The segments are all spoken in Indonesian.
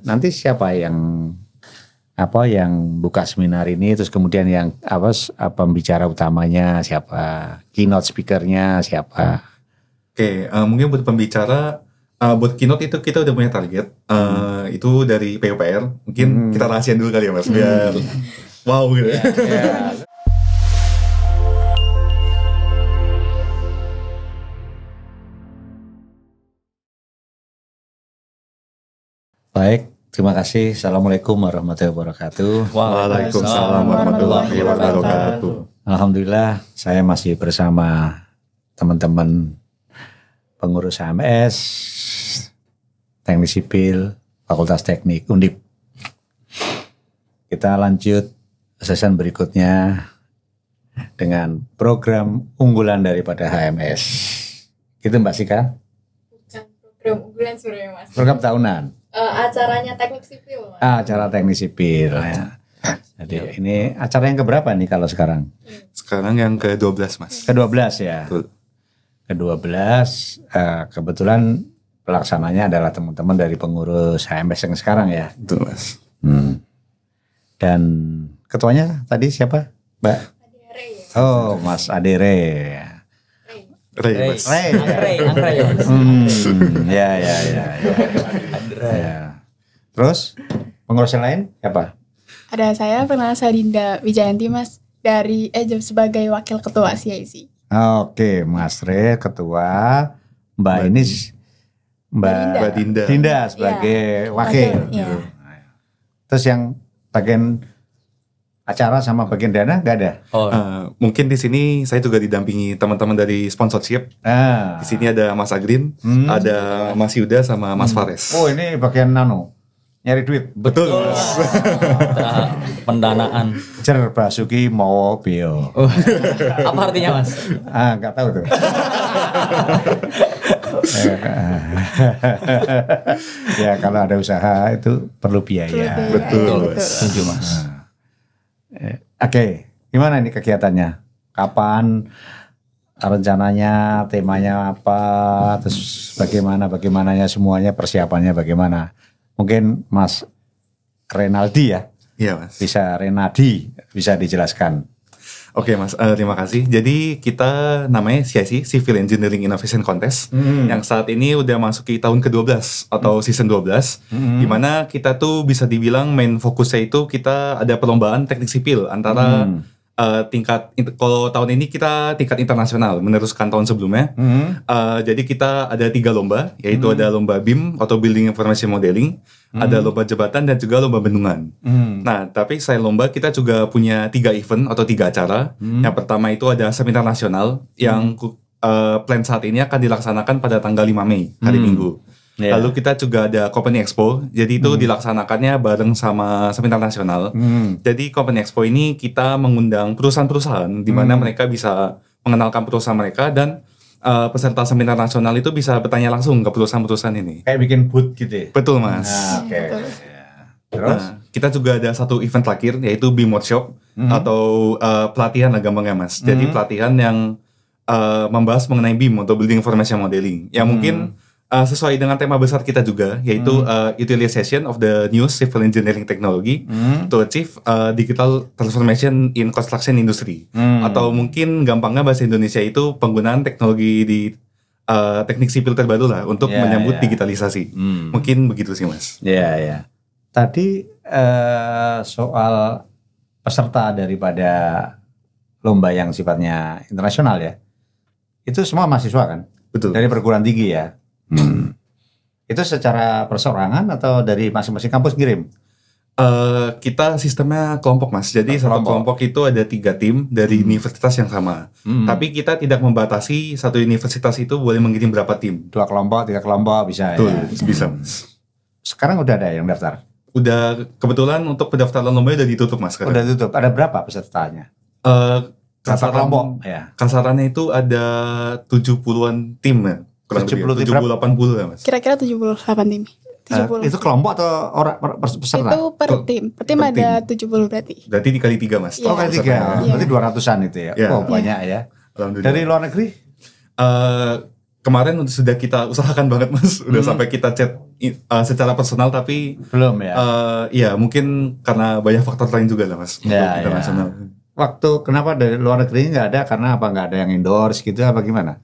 Nanti siapa yang buka seminar ini, terus kemudian yang pembicara utamanya siapa, keynote speakernya siapa? Oke, mungkin buat pembicara, buat keynote itu kita udah punya target, itu dari PUPR. Mungkin kita rahasiain dulu kali ya Mas, biar wow gitu. Yeah. Baik, terima kasih. Assalamualaikum warahmatullahi wabarakatuh. Waalaikumsalam warahmatullahi wabarakatuh. Alhamdulillah, saya masih bersama teman-teman pengurus HMS, Teknik Sipil, Fakultas Teknik, Undip. Kita lanjut session berikutnya dengan program unggulan daripada HMS. Gitu Mbak Sika? Bukan program unggulan sebenarnya Mas. Program tahunan. Acaranya Teknik Sipil Mas. Acara Teknik Sipil ya. Jadi ini acara yang keberapa nih kalau sekarang? Sekarang yang ke-12 Mas. Ke-12 ya. Betul. Ke-12 kebetulan pelaksananya adalah teman-teman dari pengurus HMS yang sekarang ya. Betul Mas. Dan ketuanya tadi siapa, Mbak? Ray. Oh, Mas Adere. Ray Mas. Ray. Ya. Terus pengurus yang lain siapa? Ada saya, perkenalkan saya Dinda Wijayanti Mas, dari sebagai wakil ketua CIC. Oke, Mas Re ketua, Mbak ini Mbak Dinda sebagai wakil. Ya. Terus yang bagian acara sama bagian dana nggak ada? Mungkin di sini saya juga didampingi teman-teman dari sponsorship. Di sini ada Mas Agrin, ada Mas Yuda sama Mas Fares. Oh, ini bagian nyari duit. Betul Mas. Pendanaan. Cer Basuki Mobil. Apa artinya Mas? Nggak tahu tuh. Ya kalau ada usaha itu perlu biaya. Betul. Setuju Mas. Oke, gimana ini kegiatannya? Kapan rencananya, temanya apa, terus bagaimananya semuanya, persiapannya bagaimana? Mungkin Mas Renaldi ya? Iya Mas. Renadi bisa dijelaskan. Oke Mas, terima kasih. Jadi kita namanya CIC, Civil Engineering Innovation Contest, yang saat ini udah masuki tahun ke-12 atau season 12, di mana kita tuh bisa dibilang main fokusnya itu kita ada perlombaan teknik sipil antara tingkat, kalau tahun ini kita tingkat internasional meneruskan tahun sebelumnya. Jadi kita ada 3 lomba, yaitu ada lomba BIM atau Building Information Modeling, ada lomba jembatan dan juga lomba bendungan. Nah, tapi selain lomba kita juga punya 3 event atau 3 acara. Yang pertama itu ada seminar nasional yang plan saat ini akan dilaksanakan pada tanggal 5 Mei, hari Minggu. Yeah. Lalu kita juga ada Company Expo, jadi itu dilaksanakannya bareng sama seminar nasional. Jadi Company Expo ini kita mengundang perusahaan-perusahaan di mana mereka bisa mengenalkan perusahaan mereka dan peserta seminar nasional itu bisa bertanya langsung ke perusahaan-perusahaan ini. Kayak bikin booth gitu ya? Betul Mas. Oke. Terus? Kita juga ada satu event terakhir yaitu BIM Workshop atau pelatihan lah gampangnya Mas. Jadi pelatihan yang membahas mengenai BIM atau Building Information Modeling. Yang mungkin sesuai dengan tema besar kita juga, yaitu utilization of the new civil engineering technology to achieve digital transformation in construction industry. Atau mungkin gampangnya bahasa Indonesia itu penggunaan teknologi di teknik sipil terbaru lah untuk menyambut digitalisasi. Mungkin begitu sih Mas. Iya. Tadi soal peserta daripada lomba yang sifatnya internasional ya, itu semua mahasiswa kan? Betul. Dari perguruan tinggi ya? Itu secara perseorangan atau dari masing-masing kampus ngirim? Kita sistemnya kelompok Mas. Jadi satu kelompok itu ada 3 tim dari universitas yang sama. Tapi kita tidak membatasi satu universitas itu boleh mengirim berapa tim. 2 kelompok, 3 kelompok bisa. Betul, ya? bisa Mas. Sekarang udah ada yang daftar? Udah, kebetulan untuk pendaftaran lomba udah ditutup Mas. Udah tutup. Ada berapa pesertanya? Kasarannya itu ada 70-an tim ya. Kurang 70 lebih 70-80 ya Mas. Kira-kira 78 tim. 70. Itu kelompok atau orang peserta? Itu per tim. Per tim ada 70 berarti. Berarti dikali 3 Mas. Iya. Kali 3. Berarti 200-an itu ya. Iya. Oh banyak ya. Alhamdulillah. Dari luar negeri? kemarin sudah kita usahakan banget Mas, udah sampai kita chat secara personal, tapi Belum ya. ya mungkin karena banyak faktor lain juga lah Mas, untuk Ya, internasional. Waktu kenapa dari luar negeri nggak ada, karena apa, nggak ada yang endorse gitu apa gimana?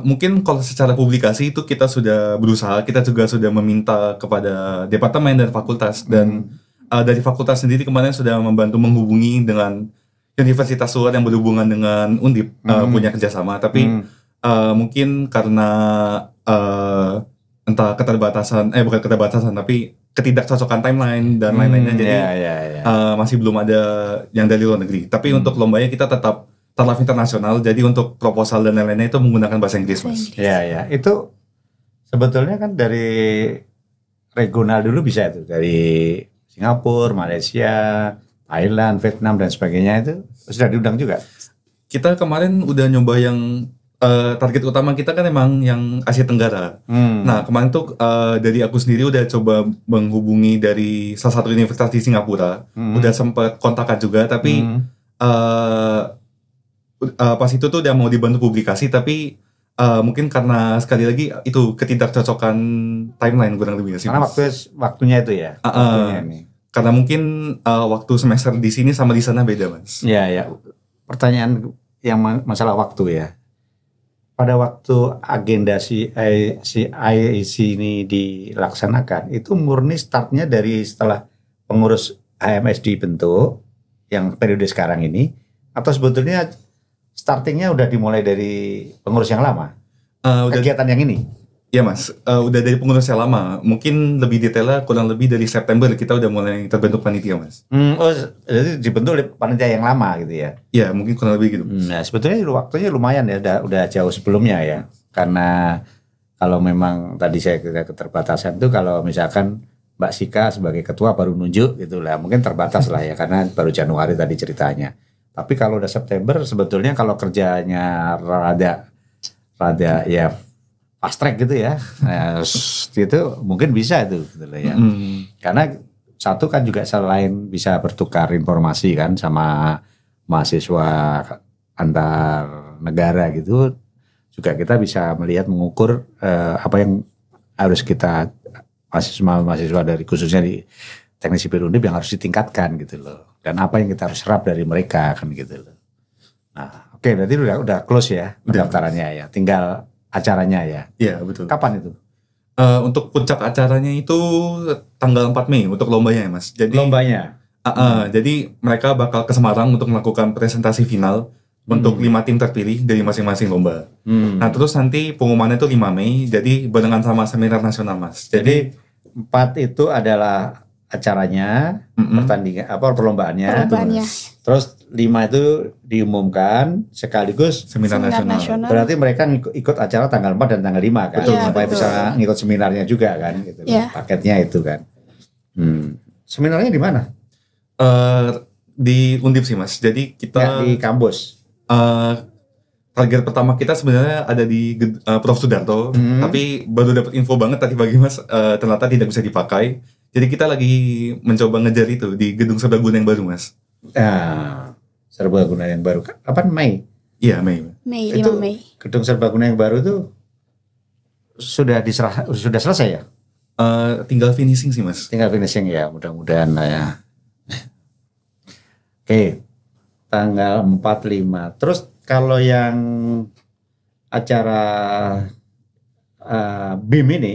Mungkin kalau secara publikasi itu kita sudah berusaha, kita juga sudah meminta kepada departemen dan fakultas, dan dari fakultas sendiri kemarin sudah membantu menghubungi dengan universitas luar yang berhubungan dengan Undip, punya kerjasama, tapi mungkin karena entah bukan keterbatasan, tapi ketidakcocokan timeline dan lain-lainnya, jadi masih belum ada yang dari luar negeri. Tapi untuk lombanya kita tetap taraf internasional, jadi untuk proposal dan lain-lainnya itu menggunakan bahasa Inggris Mas. Ya, itu sebetulnya kan dari regional dulu bisa itu, dari Singapura, Malaysia, Thailand, Vietnam dan sebagainya, itu sudah diundang juga. Kita kemarin udah nyoba yang target utama kita kan emang yang Asia Tenggara. Nah kemarin tuh dari aku sendiri udah coba menghubungi dari salah satu universitas di Singapura, udah sempat kontakan juga, tapi pas itu tuh udah mau dibantu publikasi, tapi mungkin karena sekali lagi itu ketidakcocokan timeline kurang lebih sih. Karena waktunya itu ya. Waktunya ini. Karena mungkin waktu semester di sini sama di sana beda Mas. Ya. Pertanyaan yang masalah waktu ya. Pada waktu agenda si IEC ini dilaksanakan, itu murni startnya dari setelah pengurus HMS dibentuk yang periode sekarang ini, atau sebetulnya startingnya udah dimulai dari pengurus yang lama? Kegiatan yang ini? Ya Mas, udah dari pengurus yang lama. Mungkin lebih detailnya kurang lebih dari September kita udah mulai terbentuk panitia Mas. Jadi dibentuk oleh panitia yang lama gitu ya? Ya mungkin kurang lebih gitu. Nah sebetulnya waktunya lumayan ya, udah jauh sebelumnya ya. Karena kalau memang tadi saya kira keterbatasan itu, kalau misalkan Mbak Sika sebagai ketua baru nunjuk gitu lah, mungkin terbatas lah ya, karena baru Januari tadi ceritanya. Tapi kalau udah September sebetulnya kalau kerjanya rada ya fast track gitu ya, nah, itu mungkin bisa itu gitu loh ya. Karena satu kan juga selain bisa bertukar informasi kan sama mahasiswa antar negara gitu, juga kita bisa melihat, mengukur apa yang harus kita mahasiswa dari khususnya di teknik sipil Undip yang harus ditingkatkan gitu loh, dan apa yang kita harus serap dari mereka kan gitu loh. Nah oke, berarti udah close ya pendaftarannya ya, tinggal acaranya ya. Iya betul. Kapan itu? Untuk puncak acaranya itu tanggal 4 Mei untuk lombanya ya Mas. Jadi lombanya? Jadi mereka bakal ke Semarang untuk melakukan presentasi final untuk 5 tim terpilih dari masing-masing lomba. Nah terus nanti pengumumannya itu 5 Mei, jadi barengan sama seminar nasional Mas. Jadi 4 itu adalah acaranya, pertandingan perlombaannya. Terus 5 itu diumumkan sekaligus seminar nasional. Berarti mereka ikut acara tanggal 4 dan tanggal 5 kan. Betul, supaya bisa ngikut seminarnya juga kan gitu. Paketnya itu kan. Seminarnya di mana? Di Undip sih Mas. Jadi kita di kampus. Target pertama kita sebenarnya ada di Prof Sudarto, tapi baru dapat info banget tadi pagi Mas, ternyata tidak bisa dipakai. Jadi kita lagi mencoba ngejar itu di gedung serbaguna yang baru Mas. Serbaguna yang baru. Kapan? Mei? Iya Mei. 5 Mei. Gedung serbaguna yang baru itu sudah selesai ya? Tinggal finishing sih Mas. Tinggal finishing ya, mudah-mudahan lah ya. Oke, tanggal 4-5. Terus kalau yang acara BIM ini,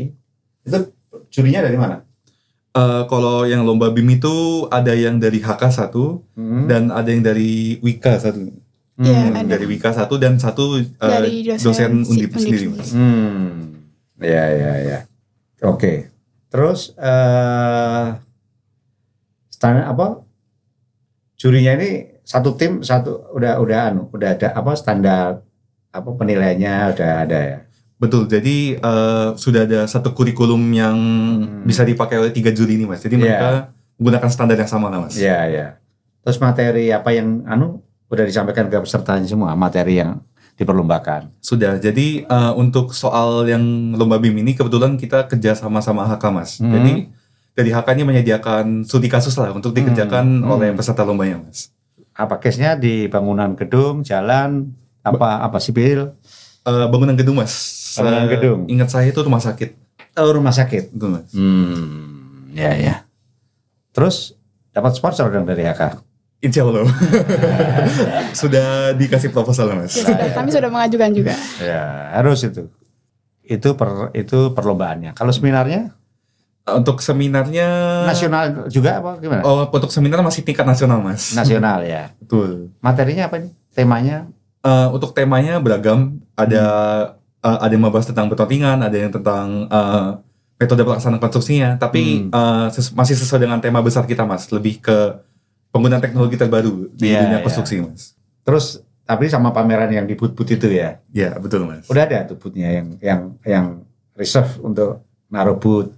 itu jurinya dari mana? Kalau yang lomba BIM itu ada yang dari HK1 dan ada yang dari Wika 1. Dari Wika 1 dan 1 dari dosen Undip sendiri Mas. Ya. Oke. Terus standar jurinya ini satu tim udah ada standar penilaiannya udah ada ya. Betul, jadi sudah ada satu kurikulum yang bisa dipakai oleh 3 juri ini Mas. Jadi mereka menggunakan standar yang sama lah Mas. Iya. Terus materi apa yang udah disampaikan ke pesertanya semua, materi yang diperlombakan? Sudah, jadi untuk soal yang lomba BIM ini kebetulan kita kerja sama HK Mas. Jadi dari HK ini menyediakan studi kasus lah untuk dikerjakan oleh peserta lombanya Mas. Apa case-nya di bangunan gedung, jalan, apa sipil? Bangunan gedung Mas. Bangunan gedung. Ingat saya itu rumah sakit. Oh, rumah sakit. Itu Mas. Ya. Terus dapat sponsor dong dari HK. Insya Allah. Sudah dikasih proposal Mas. Kami sudah mengajukan juga. Ya, harus itu. Itu perlombaannya. Kalau seminarnya Untuk seminarnya nasional juga apa gimana? Oh, untuk seminar masih tingkat nasional Mas. Nasional ya. Betul. Materinya apa nih? Temanya? Untuk temanya beragam. Ada yang membahas tentang betontingan, ada yang tentang metode pelaksanaan konstruksinya. Tapi masih sesuai dengan tema besar kita Mas. Lebih ke penggunaan teknologi terbaru di dunia konstruksi Mas. Terus tapi sama pameran yang di booth itu ya? Ya betul Mas. Udah ada tuh boothnya yang reserve untuk naruh booth.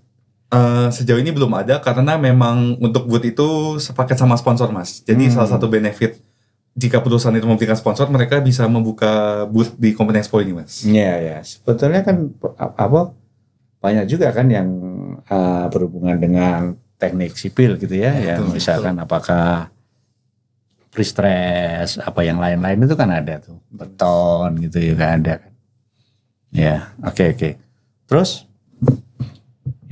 Sejauh ini belum ada karena memang untuk booth itu sepaket sama sponsor Mas. Jadi salah satu benefit jika perusahaan itu memberikan sponsor, mereka bisa membuka booth di Company Expo ini Mas. Iya. Sebetulnya kan banyak juga kan yang berhubungan dengan teknik sipil gitu ya. Yang misalkan apakah pre-stress, apa yang lain-lain itu kan ada tuh. Beton gitu juga ada kan. Ya, oke. Terus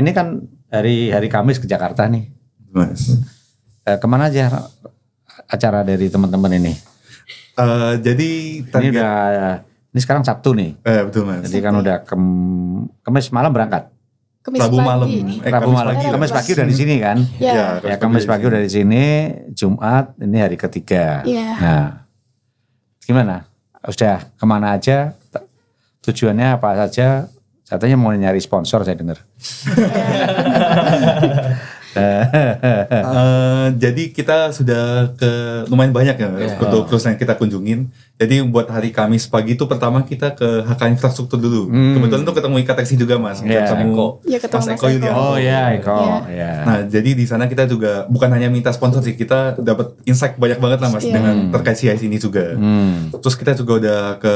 ini kan hari Kamis ke Jakarta nih. Mas. Kemana aja acara dari teman-teman ini? Jadi ini sekarang Sabtu nih. Betul Mas. Jadi kan udah Kamis malam berangkat. Rabu malam. Rabu malam. Kamis pagi udah di sini kan? Ya. Kamis pagi udah di sini. Jumat ini hari ketiga. Iya. Nah, gimana? Sudah kemana aja? Tujuannya apa saja? Katanya mau nyari sponsor saya dengar. Jadi kita sudah ke lumayan banyak ya untuk perusahaan yang kita kunjungin. Jadi buat hari Kamis pagi itu pertama kita ke HK Infrastruktur dulu. Kebetulan tuh ketemu Ikateksi juga Mas. Ketemu Mas Eko Yulianto. Oh ya Eko. Ya. Nah jadi di sana kita juga bukan hanya minta sponsor sih, kita dapat insight banyak banget lah Mas dengan terkait CIC ini juga. Terus kita juga udah ke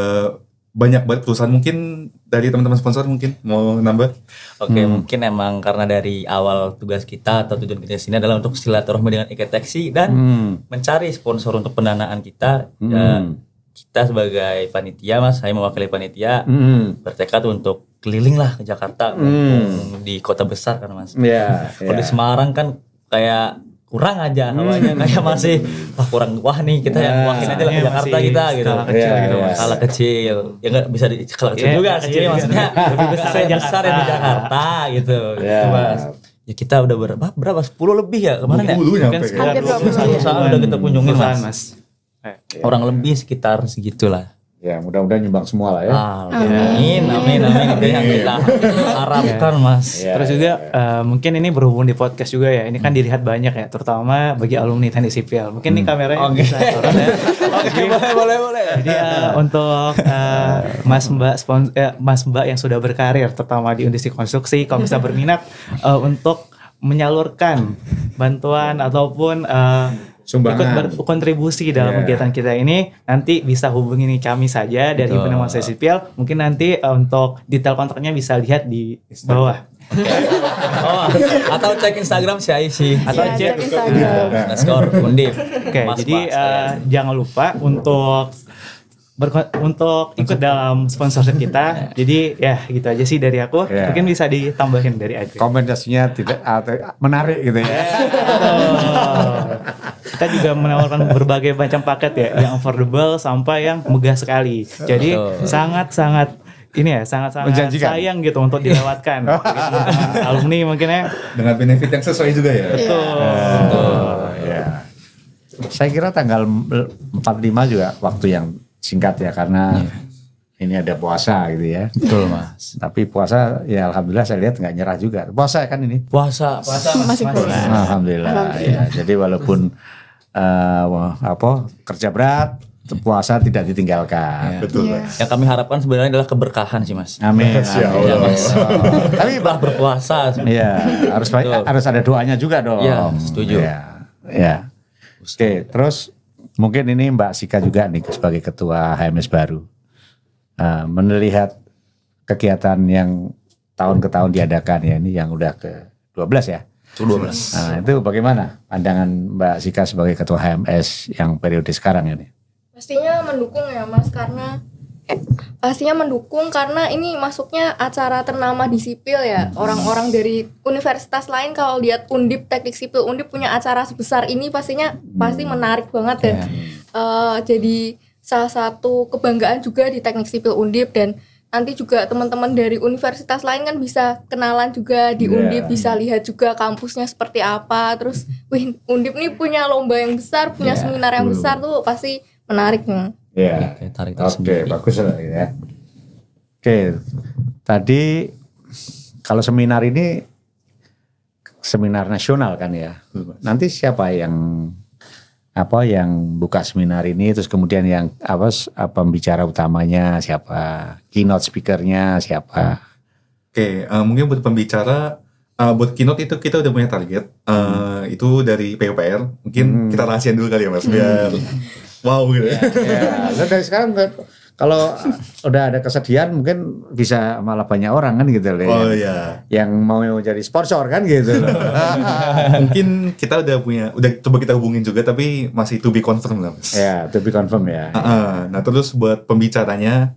banyak banget perusahaan, mungkin dari teman-teman sponsor mungkin mau nambah. Oke, mungkin emang karena dari awal tugas kita atau tujuan kita sini adalah untuk silaturahmi dengan Ikateksi dan mencari sponsor untuk pendanaan kita. Kita sebagai panitia Mas, saya mewakili panitia bertekad untuk keliling lah ke Jakarta, di kota besar kan Mas. Kalau di Semarang kan kayak kurang aja hawanya, kayak masih kurang nih kita yang wakil aja lah ke Jakarta kita gitu. Skala kecil ya nggak bisa di skala kecil juga kecil maksudnya lebih besar yang di Jakarta gitu. Mas ya kita udah berapa 10 lebih ya kemarin ya mungkin hampir 20 udah kita kunjungin Mas. Orang lebih sekitar segitulah. Ya mudah-mudahan nyumbang semua lah ya. Amin. Itu yang kita harapkan Mas. Terus juga mungkin ini berhubung di podcast juga ya. Ini kan dilihat banyak ya, terutama bagi alumni teknik sipil. Mungkin ini kameranya bisa turun ya. Boleh. Jadi untuk Mas Mbak yang sudah berkarir, terutama di industri konstruksi, kalau bisa berminat untuk menyalurkan bantuan ataupun Sumbangan. ikut berkontribusi dalam kegiatan kita ini, nanti bisa hubungi kami saja dari Himpunan Mahasiswa Sipil. Mungkin nanti untuk detail kontraknya bisa lihat di bawah. Atau cek Instagram CIC Atau cek Instagram. Skor Undip. Jadi jangan lupa untuk ikut dalam sponsorship kita. Jadi ya gitu aja sih dari aku. Mungkin bisa ditambahin dari Adri. Kombinasinya tidak menarik gitu ya. Kita juga menawarkan berbagai macam paket ya, yang affordable sampai yang megah sekali. Jadi sangat-sangat sayang gitu untuk dilewatkan. Alumni mungkin ya. Dengan benefit yang sesuai juga ya. Betul. Saya kira tanggal 45 juga waktu yang singkat ya, karena ini ada puasa gitu ya. Betul Mas. Tapi puasa ya alhamdulillah saya lihat nggak nyerah juga. Puasa kan ini? Puasa Masih puasa. Alhamdulillah. Ya. Jadi walaupun kerja berat, puasa tidak ditinggalkan. Betul Iya. Mas. Yang kami harapkan sebenarnya adalah keberkahan sih Mas. Amin. Ya, Mas. Tapi Setelah berpuasa. Iya, harus ada doanya juga dong. Iya, setuju. Ya. Oke, terus mungkin ini Mbak Sika juga nih sebagai ketua HMS baru. Melihat kegiatan yang tahun ke tahun diadakan ya, ini yang udah ke 12 ya. 12. Nah, itu bagaimana pandangan Mbak Sika sebagai ketua HMS yang periode sekarang ini? Pastinya mendukung ya Mas, karena pastinya mendukung karena ini masuknya acara ternama di sipil ya. Orang-orang dari universitas lain kalau lihat Undip, Teknik Sipil Undip punya acara sebesar ini pasti menarik banget dan jadi salah satu kebanggaan juga di Teknik Sipil Undip. Dan nanti juga teman-teman dari universitas lain kan bisa kenalan juga di Undip, bisa lihat juga kampusnya seperti apa. Terus Undip nih punya lomba yang besar, punya seminar yang besar tuh pasti menarik nih. Ya, oke, bagus lah ya. Oke, tadi kalau seminar ini seminar nasional kan ya. Nanti siapa yang buka seminar ini, terus kemudian yang pembicara utamanya siapa, keynote speakernya siapa? Oke, mungkin buat pembicara, buat keynote itu kita udah punya target, itu dari PUPR. Mungkin kita rahasiain dulu kali ya Mas, biar wow gitu. Ya, dari sekarang kalau udah ada kesediaan mungkin bisa malah banyak orang kan gitu loh. Oh iya. Yang mau jadi sponsor kan gitu loh. Mungkin kita udah coba kita hubungin juga tapi masih to be confirm lah Mas. Ya, to be confirm ya. Nah terus buat pembicaranya,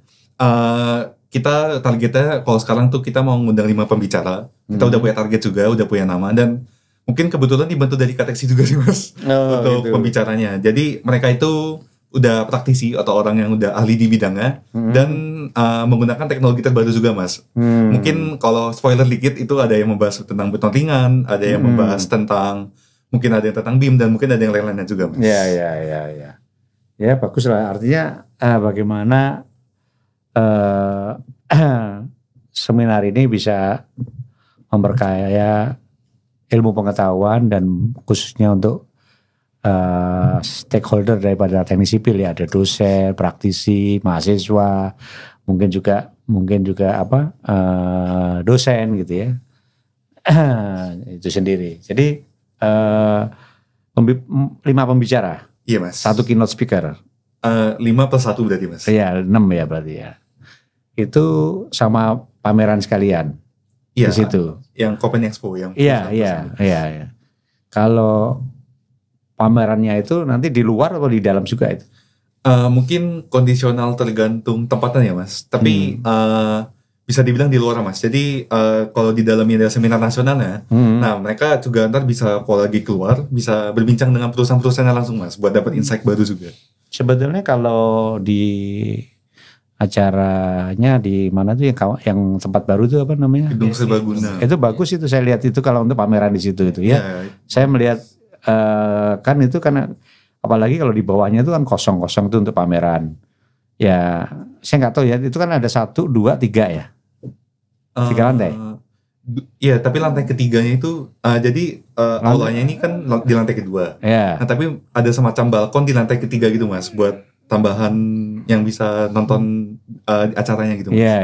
kita targetnya kalau sekarang tuh kita mau ngundang 5 pembicara. Kita udah punya target juga, udah punya nama dan mungkin kebetulan dibantu dari Kateksi juga sih Mas untuk pembicaranya. Jadi mereka itu udah praktisi atau orang yang udah ahli di bidangnya dan menggunakan teknologi terbaru juga Mas. Mungkin kalau spoiler dikit itu ada yang membahas tentang beton ringan, ada yang membahas tentang mungkin ada yang tentang BIM dan mungkin ada yang lain-lainnya juga Mas. Ya. Ya bagus lah. Artinya bagaimana seminar ini bisa memperkaya ilmu pengetahuan dan khususnya untuk stakeholder daripada teknik sipil ya, ada dosen, praktisi, mahasiswa, mungkin juga dosen gitu ya. Itu sendiri. Jadi 5 pembicara. Iya Mas. 1 keynote speaker. 5 plus 1 berarti Mas. Iya 6 ya berarti ya. Itu sama pameran sekalian. Iya, di situ. Yang Copen Expo yang. Iya. Kalau pamerannya itu nanti di luar atau di dalam juga itu? Mungkin kondisional tergantung tempatnya ya Mas. Tapi bisa dibilang di luar Mas. Jadi kalau di dalamnya ada seminar nasionalnya, nah mereka juga ntar bisa kalau lagi keluar bisa berbincang dengan perusahaan-perusahaannya langsung Mas, buat dapat insight baru juga. Sebetulnya kalau di acaranya di mana tuh yang tempat baru itu apa namanya? Gedung Serbaguna. Itu bagus itu, saya lihat itu kalau untuk pameran di situ itu ya. Saya melihat kan itu karena apalagi kalau di bawahnya itu kan kosong-kosong itu untuk pameran. Ya saya nggak tahu ya, itu kan ada 1, 2, 3 ya. 3 lantai. Iya, tapi lantai ketiganya itu jadi aulanya ini kan di lantai kedua. Ya. Nah, tapi ada semacam balkon di lantai ketiga gitu Mas, buat tambahan yang bisa nonton acaranya gitu Mas. Iya.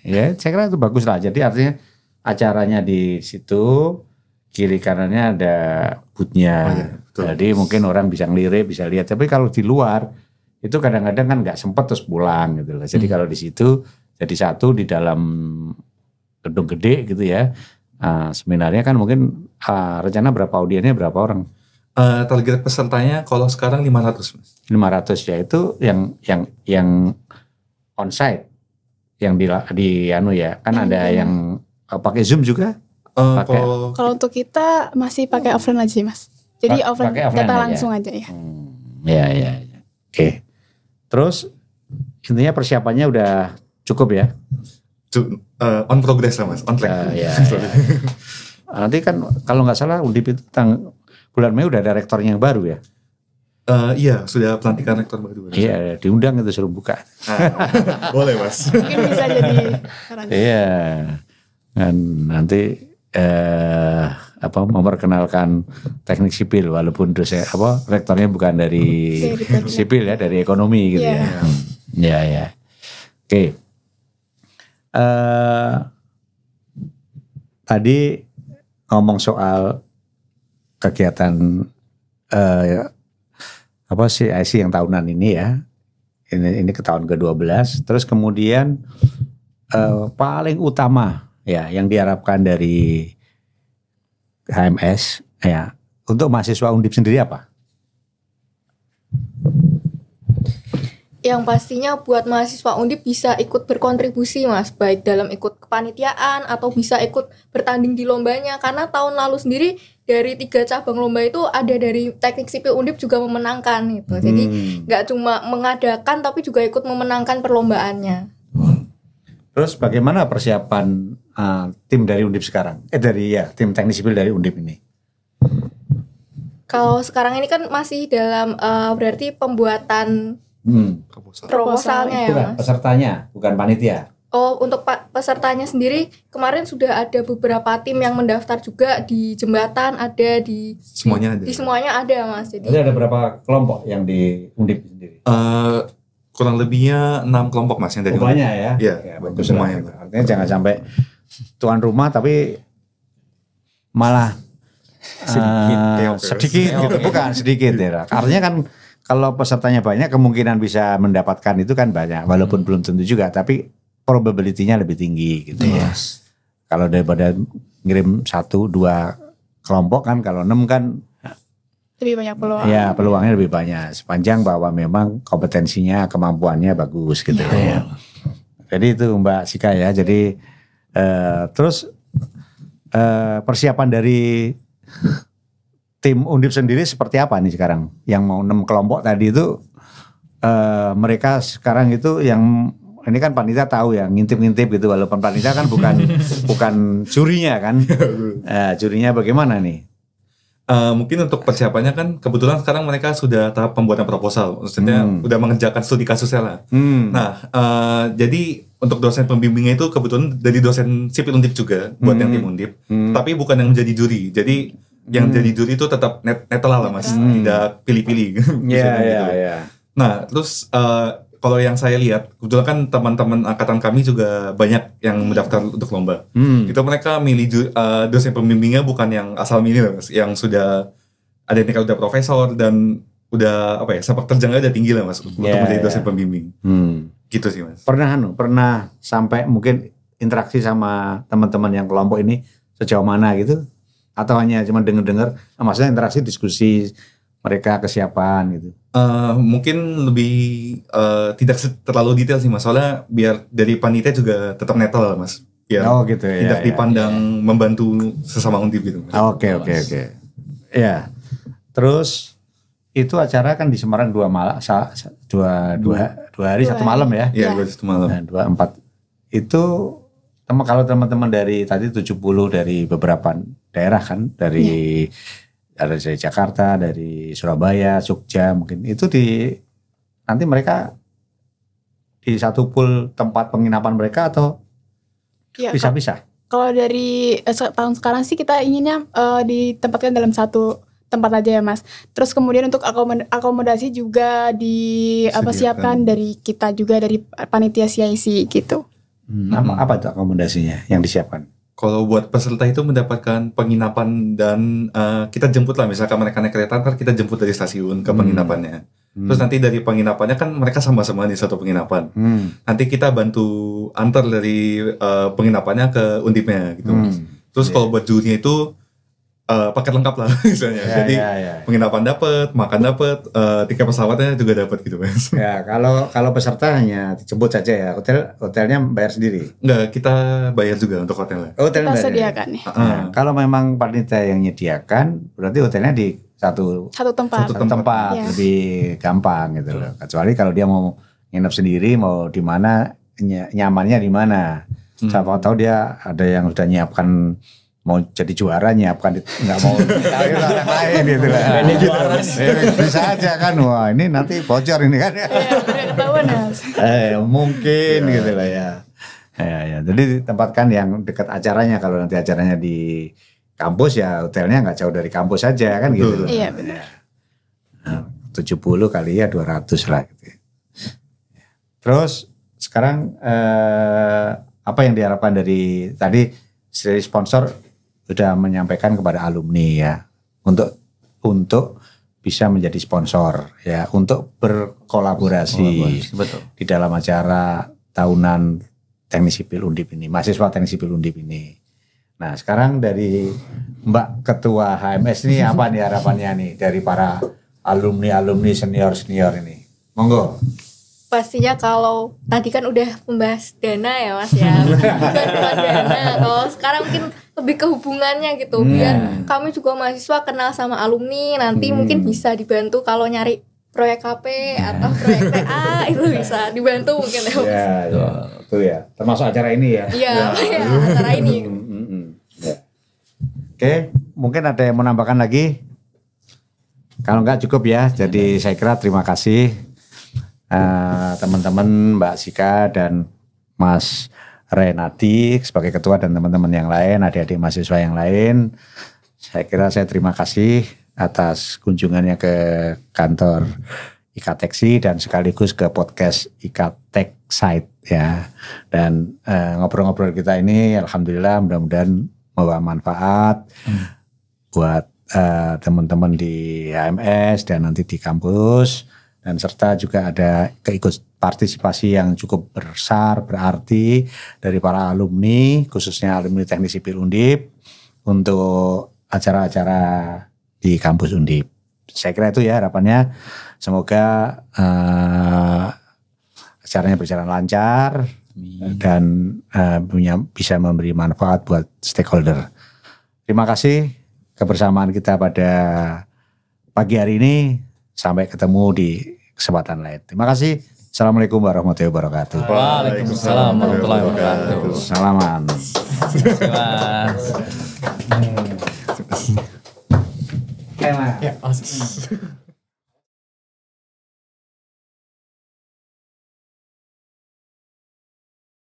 Ya, saya kira itu bagus lah. Jadi artinya acaranya di situ, kiri kanannya ada booth-nya. Oh, iya, betul. Jadi mungkin orang bisa ngelirik, bisa lihat. Tapi kalau di luar itu kadang-kadang kan nggak sempat terus pulang gitu loh. Jadi kalau di situ jadi satu di dalam gedung gede gitu ya. Seminarnya kan mungkin rencana berapa audiennya, berapa orang? Target pesertanya kalau sekarang 500 Mas. 500 ya, itu yang onsite, yang di anu ya, kan ada yang pakai Zoom juga. Kalau untuk kita masih pakai offline aja Mas. Jadi offline kita langsung aja ya. Ya. Oke. Terus intinya persiapannya udah cukup ya? On progress lah Mas, on track. Ya. Nanti kan kalau nggak salah Undip itu bulan Mei udah ada rektornya yang baru ya? Iya, sudah pelantikan rektor baru. Iya, diundang itu suruh buka. Boleh Mas. Mungkin bisa jadi. Iya. Dan nanti memperkenalkan teknik sipil walaupun dosen rektornya bukan dari sipil ya, dari ekonomi gitu ya. Ya. Oke. Tadi ngomong soal kegiatan CIC yang tahunan ini ya. Ini ke tahun ke-12. Terus kemudian paling utama ya yang diharapkan dari HMS ya untuk mahasiswa Undip sendiri apa? Yang pastinya buat mahasiswa Undip bisa ikut berkontribusi Mas, baik dalam ikut kepanitiaan atau bisa ikut bertanding di lombanya. Karena tahun lalu sendiri dari 3 cabang lomba itu ada dari Teknik Sipil Undip juga memenangkan gitu. Jadi nggak cuma mengadakan tapi juga ikut memenangkan perlombaannya. Terus bagaimana persiapan tim dari Undip sekarang? Tim Teknik Sipil dari Undip ini. Kalau sekarang ini kan masih dalam berarti pembuatan proposalnya ya Mas. Pesertanya, bukan panitia. Oh, untuk pesertanya sendiri kemarin sudah ada beberapa tim yang mendaftar juga di jembatan, ada di Semuanya ada. Di semuanya ada Mas. Jadi ada berapa kelompok yang di Undip sendiri? Kurang lebihnya 6 kelompok Mas yang dari Banyak ya? Iya, bagus semuanya. Artinya jangan sampai tuan rumah tapi malah sedikit gitu. Bukan sedikit ya. Artinya kan kalau pesertanya banyak kemungkinan bisa mendapatkan itu kan banyak, walaupun belum tentu juga, tapi probability-nya lebih tinggi gitu ya. Kalau daripada ngirim 1-2 kelompok kan, kalau 6 kan Lebih banyak peluang. ya peluangnya lebih banyak, sepanjang bahwa memang kompetensinya, kemampuannya bagus gitu ya. Jadi itu Mbak Sika ya. Jadi terus persiapan dari tim Undip sendiri seperti apa nih sekarang? Yang mau 6 kelompok tadi itu mereka sekarang itu yang ini kan panitia tahu ya, ngintip-ngintip gitu, walaupun panitia kan bukan jurinya kan. Jurinya bagaimana nih? Mungkin untuk persiapannya kan kebetulan sekarang mereka sudah tahap pembuatan proposal, maksudnya udah mengerjakan studi kasusnya lah. Nah, jadi untuk dosen pembimbingnya itu kebetulan dari dosen sipil Undip juga buat yang tim Undip, tapi bukan yang menjadi juri. Jadi yang jadi juri itu tetap netral lah Mas, tidak pilih-pilih. Iya. Nah, terus kalau yang saya lihat, kebetulan kan teman-teman angkatan kami juga banyak yang mendaftar untuk lomba. Itu mereka milih dosen pembimbingnya bukan yang asal milih lah, Mas, yang sudah ada yang udah profesor dan udah sepak terjangnya udah tinggi lah Mas untuk menjadi dosen pembimbing. Gitu sih Mas. Pernah sampai mungkin interaksi sama teman-teman yang kelompok ini sejauh mana gitu? Atau hanya cuma dengar-dengar, maksudnya interaksi, diskusi mereka kesiapan gitu? Mungkin lebih tidak terlalu detail sih Mas, soalnya biar dari panitia juga tetap netral Mas. Biar gitu ya. Tidak dipandang membantu sesama Undip gitu. Oke. Ya. Terus itu acara kan di Semarang 2 hari 1 malam ya? Iya, 2 malam. 2-4 itu kalau teman-teman dari tadi 70 dari beberapa daerah kan, dari Jakarta, dari Surabaya, Jogja mungkin itu nanti mereka di satu pool tempat penginapan mereka atau bisa-bisa? Kalau dari tahun sekarang sih kita inginnya ditempatkan dalam satu tempat aja ya Mas. Terus kemudian untuk akomodasi juga siapkan dari kita juga, dari panitia CIC gitu. Apa itu akomodasinya yang disiapkan? Kalau buat peserta itu mendapatkan penginapan dan kita jemput lah, misalkan mereka naik kereta kan kita jemput dari stasiun ke penginapannya. Terus nanti dari penginapannya kan mereka sama-sama di satu penginapan. Nanti kita bantu antar dari penginapannya ke Undipnya gitu. Terus kalau buat jurinya itu paket lengkap lah misalnya. Jadi penginapan dapat, makan dapat, tiket pesawatnya juga dapat gitu Mas. Ya, kalau peserta hanya dijemput saja ya. Hotelnya bayar sendiri. Enggak, kita bayar juga untuk hotelnya. Hotelnya kita sediakan ya. Kalau memang panitia yang menyediakan, berarti hotelnya di satu tempat lebih gampang gitu loh. Kecuali kalau dia mau nginep sendiri, mau di mana, nyamannya di mana. Siapa tahu dia ada yang sudah nyiapkan mau jadi juara, nyiapkan nggak mau orang lain gitu lah. Bisa aja kan, wah ini nanti bocor ini kan. Mungkin gitu lah ya. Jadi tempatkan yang dekat acaranya. Kalau nanti acaranya di kampus ya hotelnya nggak jauh dari kampus saja kan gitu. Iya benar. 70 kali ya 200 lah gitu. Terus sekarang apa yang diharapkan dari sponsor sudah menyampaikan kepada alumni ya untuk bisa menjadi sponsor ya, untuk berkolaborasi di dalam acara tahunan Teknik Sipil Undip ini, mahasiswa Teknik Sipil Undip ini. Nah sekarang dari Mbak Ketua HMS ini apa nih harapannya nih dari para alumni senior ini? Monggo. pastinya kalau tadi kan udah membahas dana ya Mas ya, bantuan dana. Kalau sekarang mungkin lebih ke hubungannya gitu, biar kami juga mahasiswa kenal sama alumni, nanti mungkin bisa dibantu kalau nyari proyek KP atau proyek TA itu bisa dibantu mungkin ya Mas. Ya, itu ya. Termasuk acara ini ya. Iya, acara ini. Ya. Oke, mungkin ada yang mau nambahkan lagi? Kalau enggak cukup ya. Jadi saya kira terima kasih teman-teman Mbak Sika dan Mas Renadi sebagai ketua dan teman-teman yang lain, adik-adik mahasiswa yang lain. Saya kira saya terima kasih atas kunjungannya ke kantor Ikateksi dan sekaligus ke podcast Ikatek Site ya. Dan ngobrol-ngobrol kita ini alhamdulillah mudah-mudahan membawa manfaat buat teman-teman di HMS dan nanti di kampus. Dan serta juga ada keikut partisipasi yang cukup besar berarti dari para alumni, khususnya alumni Teknik Sipil Undip untuk acara-acara di kampus Undip. Saya kira itu ya harapannya. Semoga acaranya berjalan lancar dan bisa memberi manfaat buat stakeholder. Terima kasih kebersamaan kita pada pagi hari ini. Sampai ketemu di kesempatan lain. Terima kasih. Assalamualaikum warahmatullahi wabarakatuh. Waalaikumsalam warahmatullahi wabarakatuh. Salaman. Terima kasih. Mas. Ya,